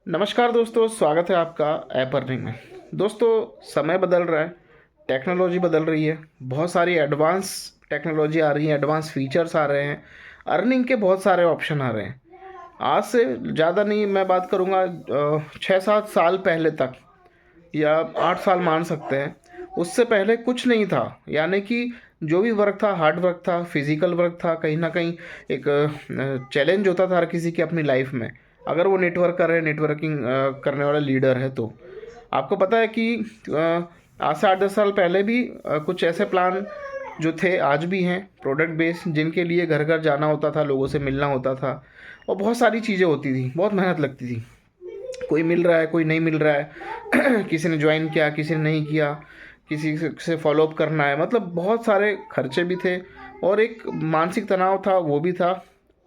नमस्कार दोस्तों, स्वागत है आपका ऐप अर्निंग में। दोस्तों, समय बदल रहा है, टेक्नोलॉजी बदल रही है, बहुत सारी एडवांस टेक्नोलॉजी आ रही है, एडवांस फीचर्स आ रहे हैं, अर्निंग के बहुत सारे ऑप्शन आ रहे हैं। आज से ज़्यादा नहीं मैं बात करूँगा, 6-7 साल पहले तक या 8 साल मान सकते हैं, उससे पहले कुछ नहीं था। यानी कि जो भी वर्क था, हार्ड वर्क था, फिजिकल वर्क था, कहीं ना कहीं एक चैलेंज होता था हर किसी की अपनी लाइफ में। अगर वो नेटवर्क कर रहे हैं, नेटवर्किंग करने वाला लीडर है, तो आपको पता है कि आज से 8-10 साल पहले भी कुछ ऐसे प्लान जो थे आज भी हैं, प्रोडक्ट बेस्ड, जिनके लिए घर घर जाना होता था, लोगों से मिलना होता था और बहुत सारी चीज़ें होती थी, बहुत मेहनत लगती थी। कोई मिल रहा है, कोई नहीं मिल रहा है किसी ने ज्वाइन किया, किसी ने नहीं किया, किसी से फॉलोअप करना है, मतलब बहुत सारे खर्चे भी थे और एक मानसिक तनाव था, वो भी था।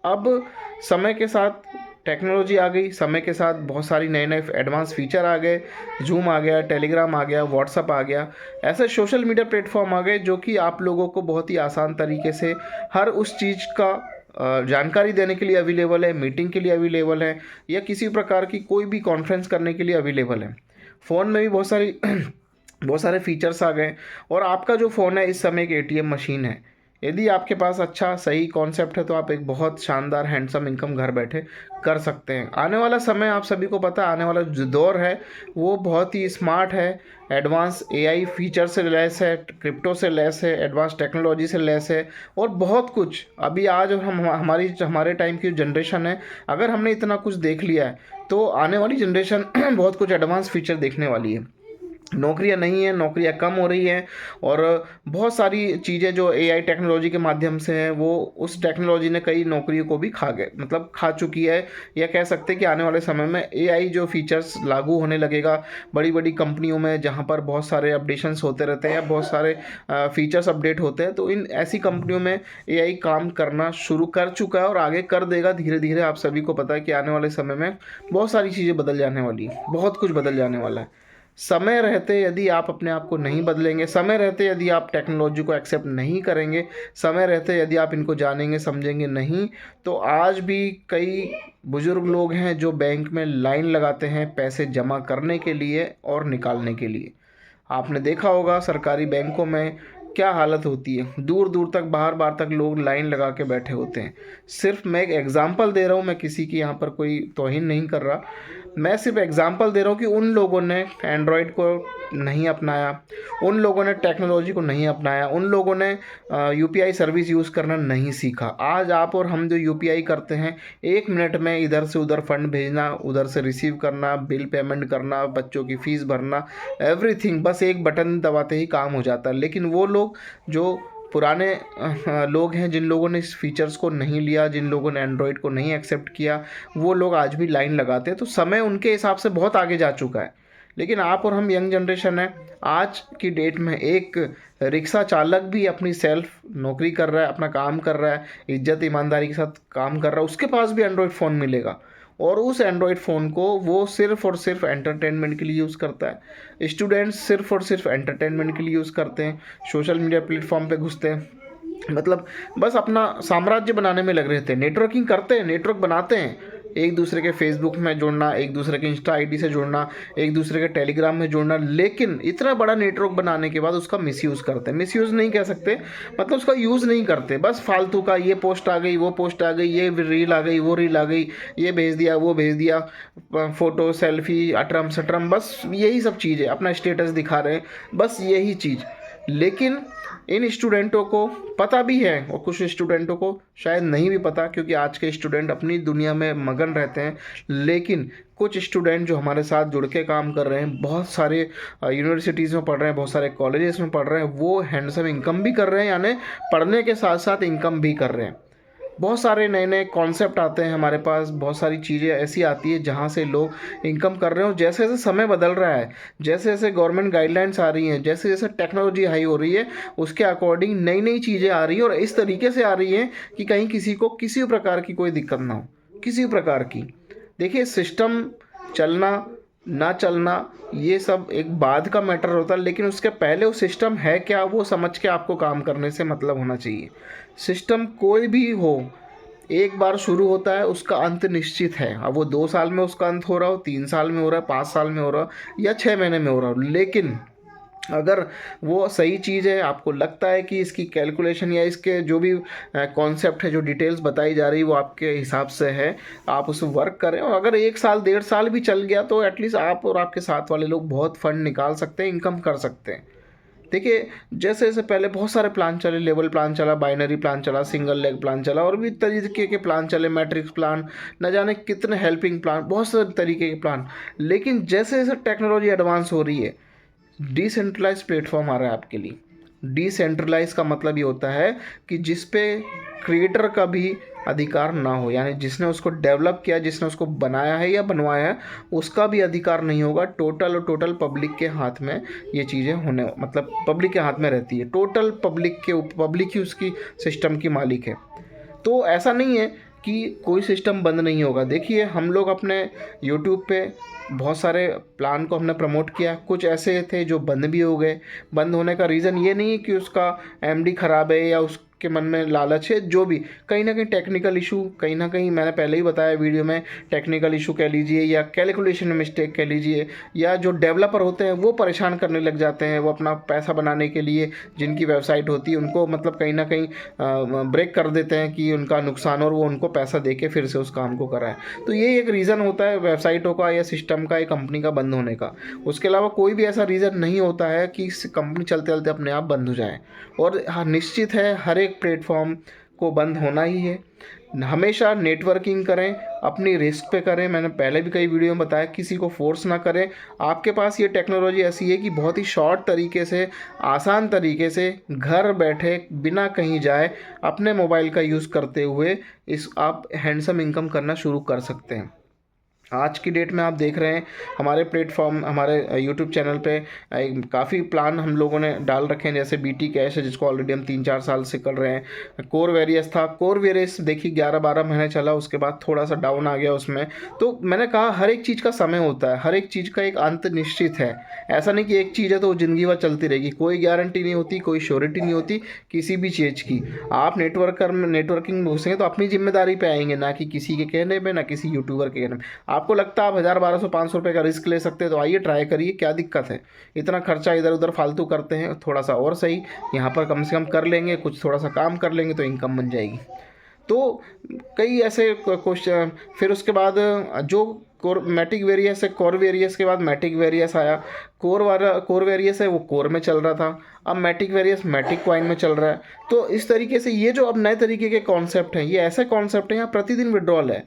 अब समय के साथ टेक्नोलॉजी आ गई, समय के साथ बहुत सारी नए नए एडवांस फीचर आ गए, जूम आ गया, टेलीग्राम आ गया, व्हाट्सअप आ गया, ऐसे सोशल मीडिया प्लेटफॉर्म आ गए जो कि आप लोगों को बहुत ही आसान तरीके से हर उस चीज़ का जानकारी देने के लिए अवेलेबल है, मीटिंग के लिए अवेलेबल है, या किसी प्रकार की कोई भी कॉन्फ्रेंस करने के लिए अवेलेबल है। फ़ोन में भी बहुत सारी बहुत सारे फीचर्स आ गए। और आपका जो फ़ोन है इस समय एक एटीएम मशीन है। यदि आपके पास अच्छा सही कॉन्सेप्ट है तो आप एक बहुत शानदार हैंडसम इनकम घर बैठे कर सकते हैं। आने वाला समय आप सभी को पता है, आने वाला जो दौर है वो बहुत ही स्मार्ट है, एडवांस एआई फीचर से लैस है, क्रिप्टो से लैस है, एडवांस टेक्नोलॉजी से लैस है और बहुत कुछ। अभी आज हम हमारे टाइम की जनरेशन है, अगर हमने इतना कुछ देख लिया है तो आने वाली जनरेशन बहुत कुछ एडवांस फीचर देखने वाली है। नौकरियां नहीं हैं, नौकरियां कम हो रही हैं और बहुत सारी चीज़ें जो एआई टेक्नोलॉजी के माध्यम से हैं, वो उस टेक्नोलॉजी ने कई नौकरियों को भी खा चुकी है। या कह सकते हैं कि आने वाले समय में एआई जो फीचर्स लागू होने लगेगा बड़ी बड़ी कंपनियों में, जहां पर बहुत सारे अपडेशंस होते रहते हैं या बहुत सारे फीचर्स अपडेट होते हैं, तो इन ऐसी कंपनियों में एआई काम करना शुरू कर चुका है और आगे कर देगा धीरे धीरे। आप सभी को पता है कि आने वाले समय में बहुत सारी चीज़ें बदल जाने वाली है, बहुत कुछ बदल जाने वाला है। समय रहते यदि आप अपने आप को नहीं बदलेंगे, समय रहते यदि आप टेक्नोलॉजी को एक्सेप्ट नहीं करेंगे, समय रहते यदि आप इनको जानेंगे समझेंगे नहीं, तो आज भी कई बुजुर्ग लोग हैं जो बैंक में लाइन लगाते हैं पैसे जमा करने के लिए और निकालने के लिए। आपने देखा होगा सरकारी बैंकों में क्या हालत होती है, दूर दूर तक, बाहर बाहर तक लोग लाइन लगा के बैठे होते हैं। सिर्फ मैं एक एग्जांपल दे रहा हूँ, मैं किसी की यहाँ पर कोई तौहीन नहीं कर रहा, मैं सिर्फ एग्जांपल दे रहा हूँ कि उन लोगों ने एंड्रॉयड को नहीं अपनाया, उन लोगों ने टेक्नोलॉजी को नहीं अपनाया, उन लोगों ने यूपीआई सर्विस यूज़ करना नहीं सीखा। आज आप और हम जो यूपीआई करते हैं, 1 मिनट में इधर से उधर फंड भेजना, उधर से रिसीव करना, बिल पेमेंट करना, बच्चों की फ़ीस भरना, एवरीथिंग बस एक बटन दबाते ही काम हो जाता है। लेकिन वो लोग जो पुराने लोग हैं, जिन लोगों ने इस फीचर्स को नहीं लिया, जिन लोगों ने एंड्रॉयड को नहीं एक्सेप्ट किया, वो लोग आज भी लाइन लगाते हैं। तो समय उनके हिसाब से बहुत आगे जा चुका है। लेकिन आप और हम यंग जनरेशन है, आज की डेट में एक रिक्शा चालक भी अपनी सेल्फ नौकरी कर रहा है, अपना काम कर रहा है, इज्जत ईमानदारी के साथ काम कर रहा है, उसके पास भी एंड्रॉयड फ़ोन मिलेगा और उस एंड्रॉयड फ़ोन को वो सिर्फ़ और सिर्फ एंटरटेनमेंट के लिए यूज़ करता है। स्टूडेंट्स सिर्फ़ और सिर्फ एंटरटेनमेंट के लिए यूज़ करते हैं, सोशल मीडिया प्लेटफॉर्म पे घुसते हैं, मतलब बस अपना साम्राज्य बनाने में लग रहे थे। नेटवर्किंग करते हैं, नेटवर्क बनाते हैं, एक दूसरे के फेसबुक में जुड़ना, एक दूसरे के इंस्टा आईडी से जुड़ना, एक दूसरे के टेलीग्राम में जुड़ना, लेकिन इतना बड़ा नेटवर्क बनाने के बाद उसका मिसयूज़ करते हैं। मिसयूज़ नहीं कह सकते, मतलब उसका यूज़ नहीं करते, बस फालतू का, ये पोस्ट आ गई, वो पोस्ट आ गई, ये रील आ गई, वो रील आ गई, ये भेज दिया, वो भेज दिया, फ़ोटो सेल्फी अटरम सटरम, बस यही सब चीज़ें, अपना स्टेटस दिखा रहे हैं, बस यही चीज़। लेकिन इन स्टूडेंटों को पता भी है और कुछ स्टूडेंटों को शायद नहीं भी पता, क्योंकि आज के स्टूडेंट अपनी दुनिया में मगन रहते हैं। लेकिन कुछ स्टूडेंट जो हमारे साथ जुड़ के काम कर रहे हैं, बहुत सारे यूनिवर्सिटीज़ में पढ़ रहे हैं, बहुत सारे कॉलेजेस में पढ़ रहे हैं, वो हैंडसम इनकम भी कर रहे हैं, यानी पढ़ने के साथ साथ इनकम भी कर रहे हैं। बहुत सारे नए नए कॉन्सेप्ट आते हैं हमारे पास, बहुत सारी चीज़ें ऐसी आती है जहाँ से लोग इनकम कर रहे हो। जैसे जैसे समय बदल रहा है, जैसे जैसे गवर्नमेंट गाइडलाइंस आ रही हैं, जैसे जैसे टेक्नोलॉजी हाई हो रही है, उसके अकॉर्डिंग नई नई चीज़ें आ रही हैं और इस तरीके से आ रही हैं कि कहीं किसी को किसी भी प्रकार की कोई दिक्कत ना हो, किसी भी प्रकार की। देखिए, सिस्टम चलना ना चलना ये सब एक बाद का मैटर होता है, लेकिन उसके पहले वो सिस्टम है क्या वो समझ के आपको काम करने से मतलब होना चाहिए। सिस्टम कोई भी हो, एक बार शुरू होता है, उसका अंत निश्चित है। अब वो 2 साल में उसका अंत हो रहा हो, 3 साल में हो रहा है, 5 साल में हो रहा हो या 6 महीने में हो रहा हो, लेकिन अगर वो सही चीज़ है, आपको लगता है कि इसकी कैलकुलेशन या इसके जो भी कॉन्सेप्ट है, जो डिटेल्स बताई जा रही है वो आपके हिसाब से है, आप उस वर्क करें। और अगर 1 साल 1.5 साल भी चल गया तो एटलीस्ट आप और आपके साथ वाले लोग बहुत फंड निकाल सकते हैं, इनकम कर सकते हैं। देखिए, जैसे जैसे पहले बहुत सारे प्लान चले, लेवल प्लान चला, बाइनरी प्लान चला, सिंगल लेग प्लान चला, और भी तरीके के प्लान चले, मैट्रिक्स प्लान, न जाने कितने हेल्पिंग प्लान, बहुत सारे तरीके के प्लान। लेकिन जैसे जैसे टेक्नोलॉजी एडवांस हो रही है, डिसेंट्रलाइज प्लेटफॉर्म आ रहा है आपके लिए। डिसेंट्रलाइज का मतलब ये होता है कि जिस पे क्रिएटर का भी अधिकार ना हो, यानी जिसने उसको डेवलप किया, जिसने उसको बनाया है या बनवाया है, उसका भी अधिकार नहीं होगा। टोटल और टोटल पब्लिक के हाथ में ये चीज़ें होने, मतलब पब्लिक के हाथ में रहती है। टोटल पब्लिक ही उसकी सिस्टम की मालिक है। तो ऐसा नहीं है कि कोई सिस्टम बंद नहीं होगा। देखिए, हम लोग अपने यूट्यूब पे बहुत सारे प्लान को हमने प्रमोट किया, कुछ ऐसे थे जो बंद भी हो गए। बंद होने का रीज़न ये नहीं है कि उसका एमडी ख़राब है या उसके मन में लालच है, जो भी कहीं ना कहीं टेक्निकल इशू, कहीं ना कहीं मैंने पहले ही बताया वीडियो में, टेक्निकल इशू कह लीजिए या कैलकुलेशन में मिस्टेक कह लीजिए, या जो डेवलपर होते हैं वो परेशान करने लग जाते हैं। वो अपना पैसा बनाने के लिए जिनकी वेबसाइट होती है उनको मतलब कहीं ना कहीं ब्रेक कर देते हैं कि उनका नुकसान, और वो उनको पैसा दे के फिर से उस काम को कराएं। तो ये एक रीज़न होता है वेबसाइटों का या सिस्टम का, एक कंपनी का बंद होने का। उसके अलावा कोई भी ऐसा रीज़न नहीं होता है कि कंपनी चलते चलते अपने आप बंद हो जाए। और हाँ, निश्चित है हर एक प्लेटफॉर्म को बंद होना ही है। हमेशा नेटवर्किंग करें, अपनी रिस्क पे करें। मैंने पहले भी कई वीडियो में बताया, किसी को फोर्स ना करें। आपके पास ये टेक्नोलॉजी ऐसी है कि बहुत ही शॉर्ट तरीके से, आसान तरीके से, घर बैठे बिना कहीं जाए, अपने मोबाइल का यूज़ करते हुए आप हैंडसम इनकम करना शुरू कर सकते हैं। आज की डेट में आप देख रहे हैं हमारे प्लेटफॉर्म, हमारे यूट्यूब चैनल पे काफ़ी प्लान हम लोगों ने डाल रखे हैं। जैसे BT कैश है, जिसको ऑलरेडी हम 3-4 साल से कर रहे हैं। कोर वेरियस था, कोर वेरियस देखिए 11-12 महीने चला, उसके बाद थोड़ा सा डाउन आ गया उसमें। तो मैंने कहा हर एक चीज़ का समय होता है, हर एक चीज़ का एक अंत निश्चित है। ऐसा नहीं कि एक चीज़ है तो वो ज़िंदगी भर चलती रहेगी, कोई गारंटी नहीं होती, कोई श्योरिटी नहीं होती किसी भी चीज़ की। आप नेटवर्किंग में घुसेंगे तो अपनी जिम्मेदारी पे आएंगे, ना कि किसी के कहने पे, ना किसी यूट्यूबर के कहने पे। आपको लगता है आप 1000, 1200, 500 रुपये का रिस्क ले सकते हैं तो आइए ट्राई करिए, क्या दिक्कत है। इतना खर्चा इधर उधर फालतू करते हैं, थोड़ा सा और सही यहाँ पर कम से कम कर लेंगे, कुछ थोड़ा सा काम कर लेंगे तो इनकम बन जाएगी। तो कई ऐसे क्वेश्चन, फिर उसके बाद जो मैटिक वेरियस है, कोर वेरियस के बाद मैटिक वेरियस आया। कोर वेरियस है वो कोर में चल रहा था, अब मैटिक वेरियस मैटिक क्वाइन में चल रहा है। तो इस तरीके से ये जो अब नए तरीके के कॉन्सेप्ट हैं, ये ऐसे कॉन्सेप्ट हैं यहाँ प्रतिदिन विड्रॉल है।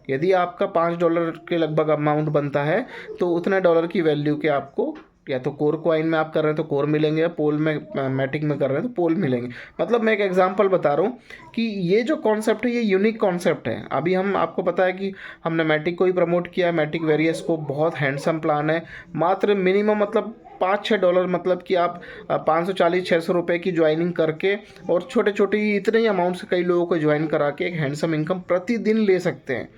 यदि आपका $5 के लगभग अमाउंट बनता है तो उतने डॉलर की वैल्यू के आपको, या तो कोर कॉइन में आप कर रहे हैं तो कोर मिलेंगे, या पोल में मैटिक में कर रहे हैं तो पोल मिलेंगे। मतलब मैं एक एग्जांपल बता रहा हूँ कि ये जो कॉन्सेप्ट है ये यूनिक कॉन्सेप्ट है। अभी हम आपको पता है कि हमने मैटिक को ही प्रमोट किया, मैटिक वेरियस को, बहुत हैंडसम प्लान है। मात्र मिनिमम मतलब $5-6, मतलब कि आप 540-600 रुपये की ज्वाइनिंग करके और छोटे छोटे इतने ही अमाउंट से कई लोगों को ज्वाइन करा के एक हैंडसम इनकम प्रतिदिन ले सकते हैं।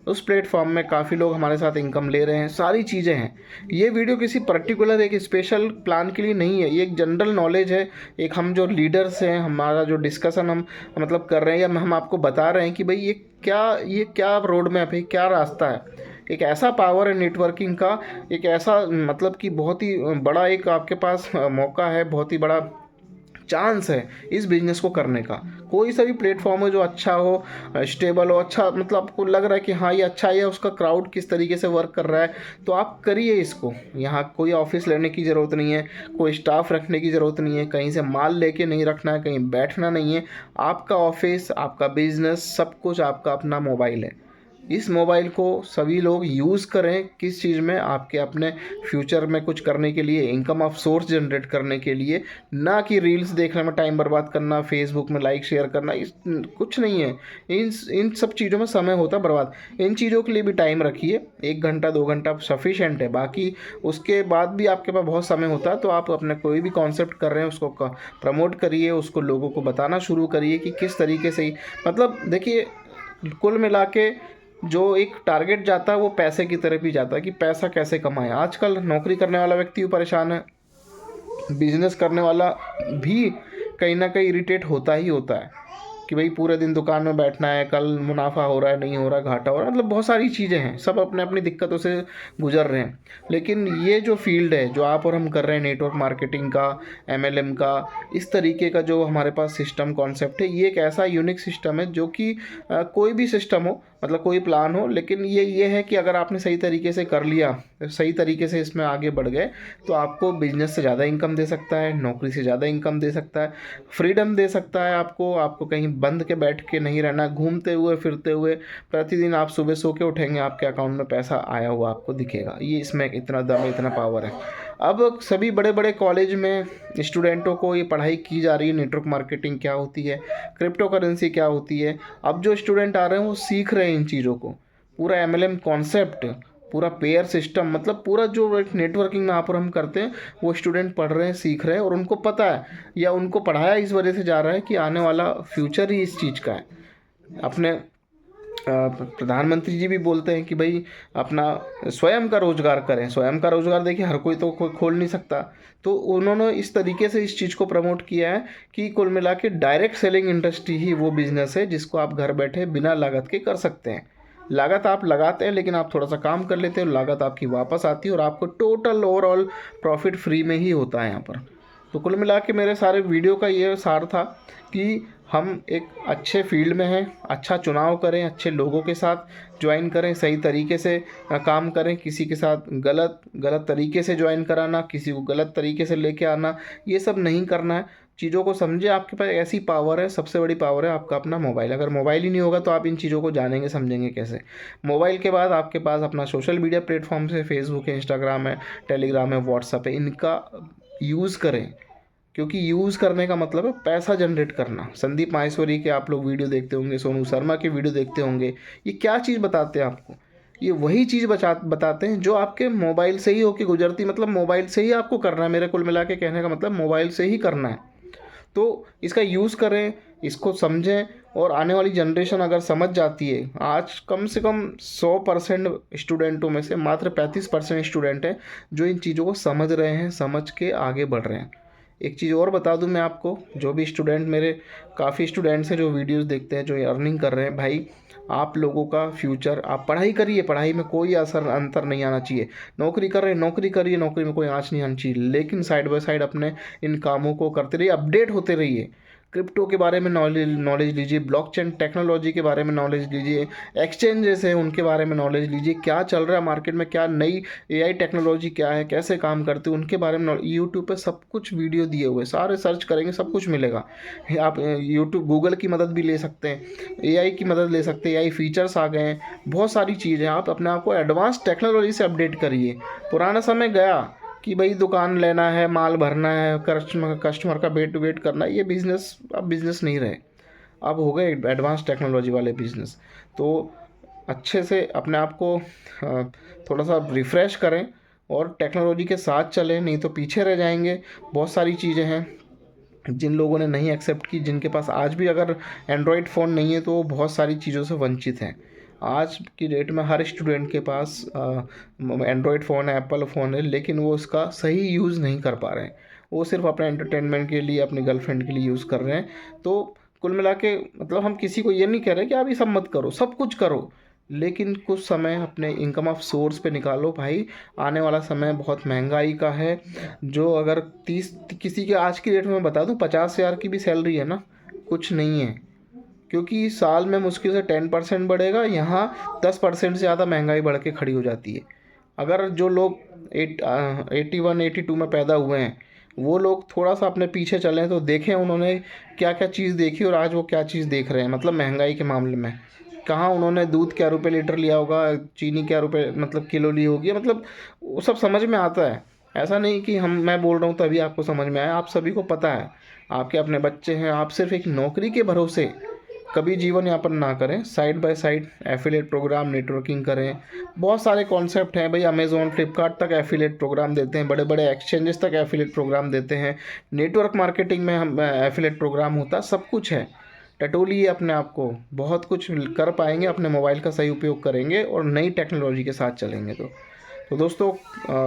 उस प्लेटफॉर्म में काफ़ी लोग हमारे साथ इनकम ले रहे हैं, सारी चीज़ें हैं। ये वीडियो किसी पर्टिकुलर एक स्पेशल प्लान के लिए नहीं है, ये एक जनरल नॉलेज है। एक हम जो लीडर्स हैं, हमारा जो डिस्कशन हम मतलब कर रहे हैं, या हम आपको बता रहे हैं कि भाई ये क्या रोड मैप है, क्या रास्ता है। एक ऐसा पावर है नेटवर्किंग का, एक ऐसा मतलब कि बहुत ही बड़ा एक आपके पास मौका है, बहुत ही बड़ा चांस है इस बिज़नेस को करने का। कोई सा भी प्लेटफॉर्म हो जो अच्छा हो, स्टेबल हो, अच्छा मतलब आपको लग रहा है कि हाँ ये अच्छा है, उसका क्राउड किस तरीके से वर्क कर रहा है, तो आप करिए इसको। यहाँ कोई ऑफिस लेने की ज़रूरत नहीं है, कोई स्टाफ रखने की ज़रूरत नहीं है, कहीं से माल लेके नहीं रखना है, कहीं बैठना नहीं है। आपका ऑफिस, आपका बिजनेस, सब कुछ आपका अपना मोबाइल है। इस मोबाइल को सभी लोग यूज़ करें, किस चीज़ में, आपके अपने फ्यूचर में कुछ करने के लिए, इनकम ऑफ सोर्स जनरेट करने के लिए, ना कि रील्स देखने में टाइम बर्बाद करना, फेसबुक में लाइक शेयर करना। कुछ नहीं है, इन सब चीज़ों में समय होता है बर्बाद। इन चीज़ों के लिए भी टाइम रखिए, 1 घंटा 2 घंटा सफिशेंट है। बाकी उसके बाद भी आपके पास बहुत समय होता है, तो आप अपने कोई भी कॉन्सेप्ट कर रहे हैं उसको प्रमोट करिए, उसको लोगों को बताना शुरू करिए कि किस तरीके से ही, मतलब देखिए कुल मिला के जो एक टारगेट जाता है वो पैसे की तरफ ही जाता है कि पैसा कैसे कमाएं। आजकल नौकरी करने वाला व्यक्ति भी परेशान है, बिजनेस करने वाला भी कहीं ना कहीं इरिटेट होता ही होता है। कि भाई पूरे दिन दुकान में बैठना है, कल मुनाफा हो रहा है नहीं हो रहा, घाटा हो रहा है, मतलब बहुत सारी चीज़ें हैं, सब अपने अपनी दिक्कतों से गुजर रहे हैं। लेकिन ये जो फील्ड है जो आप और हम कर रहे हैं, नेटवर्क मार्केटिंग का, एमएलएम का, इस तरीके का जो हमारे पास सिस्टम कॉन्सेप्ट है, ये एक ऐसा यूनिक सिस्टम है जो कि कोई भी सिस्टम हो, मतलब कोई प्लान हो, लेकिन ये है कि अगर आपने सही तरीके से कर लिया, सही तरीके से इसमें आगे बढ़ गए, तो आपको बिजनेस से ज़्यादा इनकम दे सकता है, नौकरी से ज़्यादा इनकम दे सकता है, फ्रीडम दे सकता है आपको कहीं बंद के बैठ के नहीं रहना, घूमते हुए फिरते हुए प्रतिदिन आप सुबह सो के उठेंगे, आपके अकाउंट में पैसा आया हुआ आपको दिखेगा। ये इसमें इतना दम है, इतना पावर है। अब सभी बड़े बड़े कॉलेज में स्टूडेंटों को ये पढ़ाई की जा रही है, नेटवर्क मार्केटिंग क्या होती है, क्रिप्टो करेंसी क्या होती है। अब जो स्टूडेंट आ रहे हैं वो सीख रहे हैं इन चीज़ों को, पूरा एमएलएम कॉन्सेप्ट, पूरा पेयर सिस्टम, मतलब पूरा जो एक नेटवर्किंग में यहाँ पर हम करते हैं वो स्टूडेंट पढ़ रहे हैं, सीख रहे हैं, और उनको पता है या उनको पढ़ाया इस वजह से जा रहा है कि आने वाला फ्यूचर ही इस चीज़ का है। अपने प्रधानमंत्री जी भी बोलते हैं कि भाई अपना स्वयं का रोजगार करें। स्वयं का रोजगार देखिए हर कोई तो खोल नहीं सकता, तो उन्होंने इस तरीके से इस चीज़ को प्रमोट किया है कि कुल मिला के डायरेक्ट सेलिंग इंडस्ट्री ही वो बिज़नेस है जिसको आप घर बैठे बिना लागत के कर सकते हैं। लागत आप लगाते हैं, लेकिन आप थोड़ा सा काम कर लेते हैं, लागत आपकी वापस आती है और आपको टोटल ओवरऑल प्रॉफिट फ्री में ही होता है यहाँ पर। तो कुल मिला के मेरे सारे वीडियो का ये सार था कि हम एक अच्छे फील्ड में हैं, अच्छा चुनाव करें, अच्छे लोगों के साथ ज्वाइन करें, सही तरीके से काम करें, किसी के साथ गलत तरीके से ज्वाइन कराना, किसी को गलत तरीके से लेके आना, ये सब नहीं करना है। चीज़ों को समझे, आपके पास ऐसी पावर है, सबसे बड़ी पावर है आपका अपना मोबाइल। अगर मोबाइल ही नहीं होगा तो आप इन चीज़ों को जानेंगे समझेंगे कैसे। मोबाइल के बाद आपके पास अपना सोशल मीडिया प्लेटफॉर्म्स है, फेसबुक है, इंस्टाग्राम है, टेलीग्राम है, व्हाट्सअप है, इनका यूज़ करें, क्योंकि यूज़ करने का मतलब है पैसा जनरेट करना। संदीप माहेश्वरी के आप लोग वीडियो देखते होंगे, सोनू शर्मा के वीडियो देखते होंगे, ये क्या चीज़ बताते हैं आपको? ये वही चीज़ बताते हैं जो आपके मोबाइल से ही होके गुजरती, मतलब मोबाइल से ही आपको करना है। मेरे कुल मिला के कहने का मतलब मोबाइल से ही करना है। तो इसका यूज़ करें, इसको समझें, और आने वाली जनरेशन अगर समझ जाती है, आज कम से कम 100% स्टूडेंटों में से मात्र 35% स्टूडेंट हैं जो इन चीज़ों को समझ रहे हैं, समझ के आगे बढ़ रहे हैं। एक चीज़ और बता दूं मैं आपको, जो भी स्टूडेंट, मेरे काफ़ी स्टूडेंट्स हैं जो वीडियोस देखते हैं, जो अर्निंग कर रहे हैं, भाई आप लोगों का फ्यूचर, आप पढ़ाई करिए, पढ़ाई में कोई अंतर नहीं आना चाहिए। नौकरी कर रहे हैं, नौकरी करिए, नौकरी में कोई आँच नहीं आनी चाहिए, लेकिन साइड बाय साइड अपने इन कामों को करते रहिए, अपडेट होते रहिए। क्रिप्टो के बारे में नॉलेज लीजिए, ब्लॉकचेन टेक्नोलॉजी के बारे में नॉलेज लीजिए, एक्सचेंजेस हैं उनके बारे में नॉलेज लीजिए, क्या चल रहा है मार्केट में, क्या नई एआई टेक्नोलॉजी क्या है, कैसे काम करते हैं, उनके बारे में यूट्यूब पे सब कुछ वीडियो दिए हुए, सारे सर्च करेंगे सब कुछ मिलेगा। आप यूट्यूब, गूगल की मदद भी ले सकते हैं, एआई की मदद ले सकते हैं, एआई फीचर्स आ गए हैं, बहुत सारी चीज़ें। आप अपने आप को एडवांस टेक्नोलॉजी से अपडेट करिए। पुराना समय गया कि भाई दुकान लेना है, माल भरना है, कस्टमर का वेट करना है, ये बिज़नेस अब बिज़नेस नहीं रहे, अब हो गए एडवांस टेक्नोलॉजी वाले बिज़नेस। तो अच्छे से अपने आप को थोड़ा सा रिफ़्रेश करें और टेक्नोलॉजी के साथ चलें, नहीं तो पीछे रह जाएंगे। बहुत सारी चीज़ें हैं जिन लोगों ने नहीं एक्सेप्ट की, जिनके पास आज भी अगर एंड्रॉयड फ़ोन नहीं है तो वो बहुत सारी चीज़ों से वंचित हैं। आज की डेट में हर स्टूडेंट के पास एंड्रॉयड फ़ोन है, एप्पल फ़ोन है, लेकिन वो उसका सही यूज़ नहीं कर पा रहे हैं। वो सिर्फ अपने एंटरटेनमेंट के लिए, अपनी गर्लफ्रेंड के लिए यूज़ कर रहे हैं। तो कुल मिला के मतलब हम किसी को ये नहीं कह रहे कि आप ये सब मत करो, सब कुछ करो, लेकिन कुछ समय अपने इनकम ऑफ सोर्स पे निकालो भाई। आने वाला समय बहुत महंगाई का है। जो अगर 30, किसी के आज की डेट में बता दूं 50,000 की भी सैलरी है ना, कुछ नहीं है, क्योंकि साल में मुश्किल से 10% बढ़ेगा, यहाँ 10% से ज़्यादा महंगाई बढ़ के खड़ी हो जाती है। अगर जो लोग 81 82 में पैदा हुए हैं, वो लोग थोड़ा सा अपने पीछे चलें तो देखें उन्होंने क्या क्या चीज़ देखी और आज वो क्या चीज़ देख रहे हैं। मतलब महंगाई के मामले में कहाँ उन्होंने दूध क्या रुपए लीटर लिया होगा, चीनी क्या रुपए मतलब किलो ली होगी, मतलब वो सब समझ में आता है। ऐसा नहीं कि मैं बोल रहा हूँ तभी आपको समझ में आया, आप सभी को पता है, आपके अपने बच्चे हैं। आप सिर्फ एक नौकरी के भरोसे कभी जीवन यापन ना करें, side by side affiliate program, networking करें। बहुत सारे कॉन्सेप्ट हैं भाई, अमेज़ॉन फ्लिपकार्ट तक एफिलिएट प्रोग्राम देते हैं, बड़े बड़े एक्सचेंजेस तक एफिलिएट प्रोग्राम देते हैं, नेटवर्क मार्केटिंग में हम एफिलिएट प्रोग्राम होता है, सब कुछ है। टटोलिए अपने आप को, बहुत कुछ कर पाएंगे, अपने मोबाइल का सही उपयोग करेंगे और नई टेक्नोलॉजी के साथ चलेंगे तो तो दोस्तों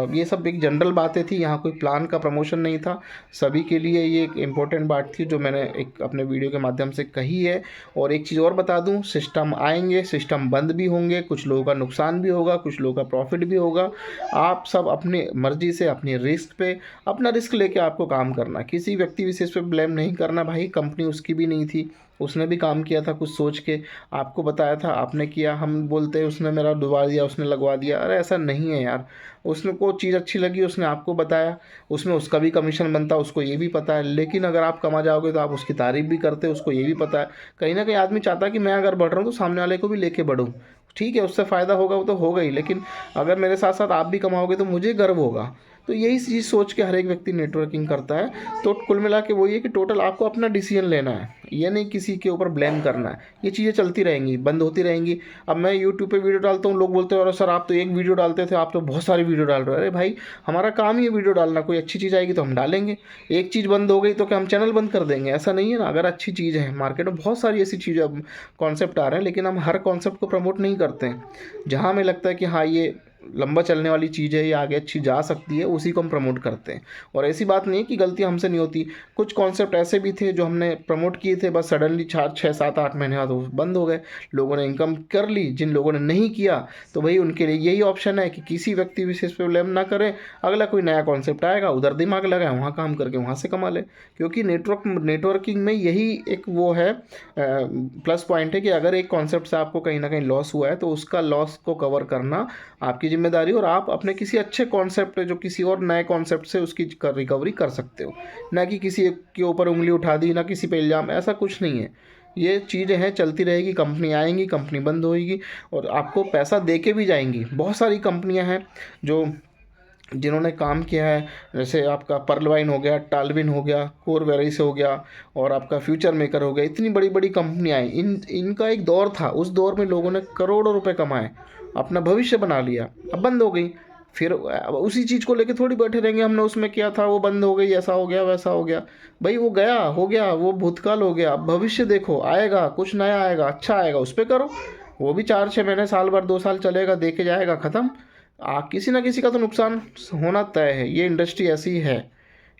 ये सब एक जनरल बातें थी, यहाँ कोई प्लान का प्रमोशन नहीं था, सभी के लिए ये एक इम्पोर्टेंट बात थी जो मैंने एक अपने वीडियो के माध्यम से कही है। और एक चीज़ और बता दूँ, सिस्टम आएंगे, सिस्टम बंद भी होंगे, कुछ लोगों का नुकसान भी होगा, कुछ लोगों का प्रॉफिट भी होगा। आप सब अपनी मर्जी से अपनी रिस्क पे अपना रिस्क लेके आपको काम करना, किसी व्यक्ति विशेष पे ब्लेम नहीं करना। भाई कंपनी उसकी भी नहीं थी, उसने भी काम किया था कुछ सोच के, आपको बताया था, आपने किया। हम बोलते हैं उसने मेरा डुबा दिया, उसने लगवा दिया, अरे ऐसा नहीं है यार। उसने को चीज़ अच्छी लगी, उसने आपको बताया, उसमें उसका भी कमीशन बनता, उसको ये भी पता है। लेकिन अगर आप कमा जाओगे तो आप उसकी तारीफ़ भी करते, उसको ये भी पता है। कहीं ना कहीं आदमी चाहता है कि मैं अगर बढ़ रहा हूँ तो सामने वाले को भी लेके बढ़ूँ। ठीक है, उससे फ़ायदा होगा वो तो होगा ही, लेकिन अगर मेरे साथ साथ आप भी कमाओगे तो मुझे गर्व होगा। तो यही चीज़ सोच के हर एक व्यक्ति नेटवर्किंग करता है। तो कुल मिला के वही है कि टोटल आपको अपना डिसीजन लेना है, ये नहीं किसी के ऊपर ब्लेम करना है। ये चीज़ें चलती रहेंगी, बंद होती रहेंगी। अब मैं यूट्यूब पे वीडियो डालता हूँ, लोग बोलते हैं अरे सर आप तो एक वीडियो डालते थे, आप तो बहुत सारी वीडियो डाल रहे हो। अरे भाई हमारा काम ही है वीडियो डालना, कोई अच्छी चीज़ आएगी तो हम डालेंगे। एक चीज़ बंद हो गई तो क्या हम चैनल बंद कर देंगे? ऐसा नहीं है ना। अगर अच्छी चीज़ है, मार्केट में बहुत सारी ऐसी चीज़ें अब कॉन्सेप्ट आ रहे हैं, लेकिन हम हर कॉन्सेप्ट को प्रमोट नहीं करते हैं। जहाँ हमें लगता है कि हाँ ये लंबा चलने वाली चीज़ है, ये आगे अच्छी जा सकती है, उसी को हम प्रमोट करते हैं। और ऐसी बात नहीं है कि गलती हमसे नहीं होती। कुछ कॉन्सेप्ट ऐसे भी थे जो हमने प्रमोट किए थे, बस सडनली 4 6 7 8 महीने बाद वो बंद हो गए। लोगों ने इनकम कर ली, जिन लोगों ने नहीं किया तो भाई उनके लिए यही ऑप्शन है कि किसी व्यक्ति विशेष पे ब्लेम ना करें। अगला कोई नया कॉन्सेप्ट आएगा, उधर दिमाग लगाए, वहाँ काम करके वहाँ से कमा ले। क्योंकि नेटवर्किंग में यही एक वो है प्लस पॉइंट है कि अगर एक कॉन्सेप्ट से आपको कहीं ना कहीं लॉस हुआ है तो उसका लॉस को कवर करना आपकी जिम्मेदारी, और आप अपने किसी अच्छे कॉन्सेप्ट जो किसी और नए कॉन्सेप्ट से उसकी रिकवरी कर सकते हो। ना कि किसी एक के ऊपर उंगली उठा दी, ना किसी पे इल्ज़ाम, ऐसा कुछ नहीं है। ये चीज़ें हैं, चलती रहेगी। कंपनी आएंगी, कंपनी बंद होएगी, और आपको पैसा दे के भी जाएंगी। बहुत सारी कंपनियां हैं जो जिन्होंने काम किया है, जैसे आपका पर्लवाइन हो गया, टालविन हो गया, कोरवेरिस हो गया, और आपका फ्यूचर मेकर हो गया। इतनी बड़ी बड़ी कंपनियाँ आई, इनका एक दौर था, उस दौर में लोगों ने करोड़ों रुपए कमाए, अपना भविष्य बना लिया। अब बंद हो गई, फिर अब उसी चीज़ को लेके थोड़ी बैठे रहेंगे हमने उसमें किया था, वो बंद हो गई, ऐसा हो गया, वैसा हो गया। भाई वो गया हो गया, वो भूतकाल हो गया। अब भविष्य देखो, आएगा कुछ नया, आएगा अच्छा आएगा, उस पर करो। वो भी 4 6 महीने, साल भर 2 साल चलेगा, देखे जाएगा, ख़त्म। किसी ना किसी का तो नुकसान होना तय है, ये इंडस्ट्री ऐसी है,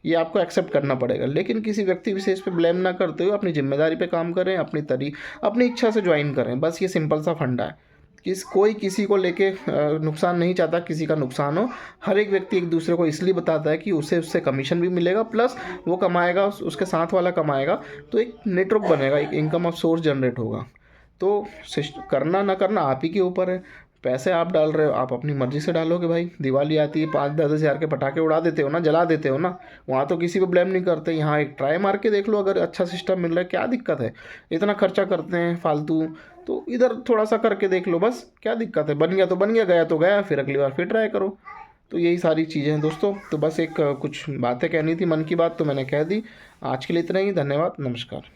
ये आपको एक्सेप्ट करना पड़ेगा। लेकिन किसी व्यक्ति विशेष पे ब्लेम ना करते हुए अपनी जिम्मेदारी पे काम करें, अपनी इच्छा से ज्वाइन करें। बस ये सिंपल सा फंडा है। कोई किसी को लेके नुकसान नहीं चाहता, किसी का नुकसान हो। हर एक व्यक्ति एक दूसरे को इसलिए बताता है कि उसे उससे कमीशन भी मिलेगा, प्लस वो कमाएगा, उसके साथ वाला कमाएगा, तो एक नेटवर्क बनेगा, एक इनकम ऑफ सोर्स जनरेट होगा। तो करना ना करना आप ही के ऊपर है। पैसे आप डाल रहे हो, आप अपनी मर्जी से डालोगे। भाई दिवाली आती है, 5 10 हज़ार के पटाखे उड़ा देते हो ना, जला देते हो ना, वहाँ तो किसी को ब्लेम नहीं करते। यहाँ एक ट्राई मार के देख लो, अगर अच्छा सिस्टम मिल रहा है, क्या दिक्कत है? इतना खर्चा करते हैं फालतू, तो इधर थोड़ा सा करके देख लो, बस क्या दिक्कत है? बन गया तो बन गया, गया तो गया, फिर अगली बार फिर ट्राई करो। तो यही सारी चीज़ें हैं दोस्तों। तो बस एक कुछ बातें कहनी थी, मन की बात, तो मैंने कह दी। आज के लिए इतना ही, धन्यवाद, नमस्कार।